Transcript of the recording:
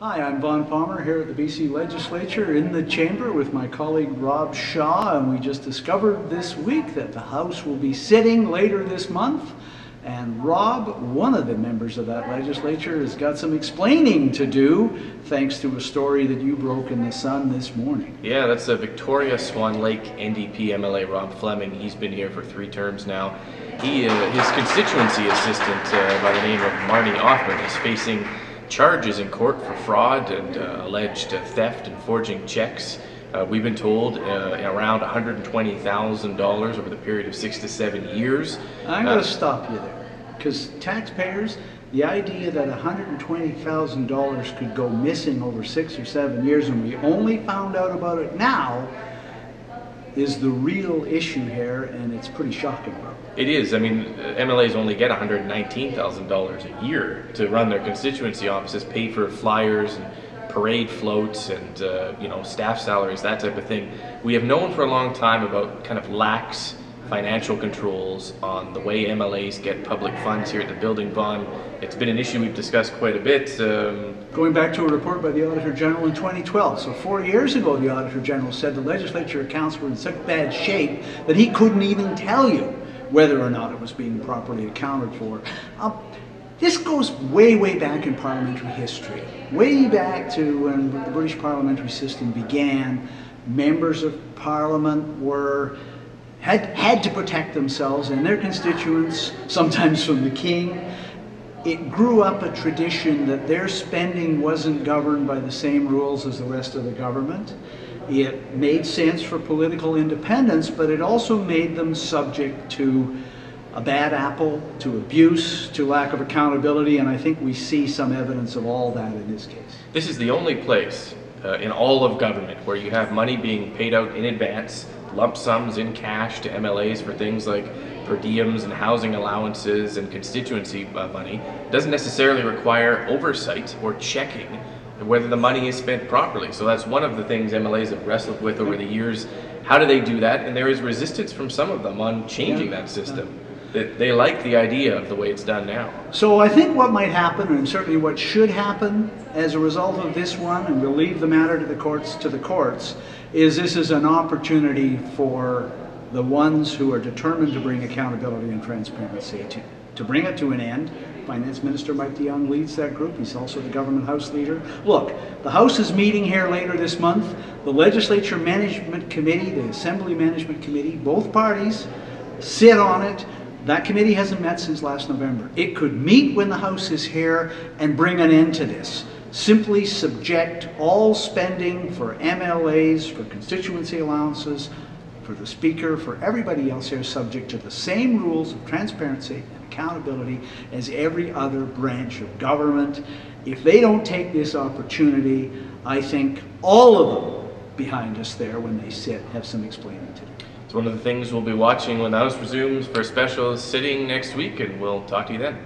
Hi, I'm Vaughn here at the BC Legislature in the chamber with my colleague Rob Shaw, and we just discovered this week that the House will be sitting later this month. And Rob, one of the members of that legislature, has got some explaining to do thanks to a story that you broke in the Sun this morning. Yeah, that's the Victoria Swan Lake NDP MLA Rob Fleming. He's been here for 3 terms now. His constituency assistant by the name of Marnie Offman is facing charges in court for fraud and alleged theft and forging checks. We've been told around $120,000 over the period of 6 to 7 years. I'm going to stop you there, because taxpayers, the idea that $120,000 could go missing over 6 or 7 years and we only found out about it now is the real issue here, and it's pretty shocking, bro. It is. I mean, MLAs only get $119,000 a year to run their constituency offices, pay for flyers and parade floats and staff salaries, that type of thing. We have known for a long time about kind of lax financial controls on the way MLAs get public funds here at the building, Vaughn. It's been an issue we've discussed quite a bit. Going back to a report by the Auditor General in 2012. So 4 years ago, the Auditor General said the legislature accounts were in such bad shape that he couldn't even tell you whether or not it was being properly accounted for. This goes way, way back in parliamentary history. Way back to when the British parliamentary system began. Members of parliament had to protect themselves and their constituents, sometimes from the king. It grew up a tradition that their spending wasn't governed by the same rules as the rest of the government. It made sense for political independence, but it also made them subject to a bad apple, to abuse, to lack of accountability, and I think we see some evidence of all that in this case. This is the only place in all of government where you have money being paid out in advance, lump sums in cash to MLAs for things like per diems and housing allowances and constituency money. It doesn't necessarily require oversight or checking whether the money is spent properly. So that's one of the things MLAs have wrestled with over the years. How do they do that? And there is resistance from some of them on changing that system. That they like the idea of the way it's done now. So I think what might happen, and certainly what should happen as a result of this one, and we'll leave the matter to the courts, is this is an opportunity for the ones who are determined to bring accountability and transparency to bring it to an end. Finance Minister Mike DeYoung leads that group. He's also the government House leader. Look, the House is meeting here later this month. The Legislature Management Committee, the Assembly Management Committee, both parties sit on it. That committee hasn't met since last November. It could meet when the House is here and bring an end to this. Simply subject all spending for MLAs, for constituency allowances, for the Speaker, for everybody else here, subject to the same rules of transparency and accountability as every other branch of government. If they don't take this opportunity, I think all of them behind us there when they sit have some explaining to do. It's one of the things we'll be watching when the House resumes for a special sitting next week, and we'll talk to you then.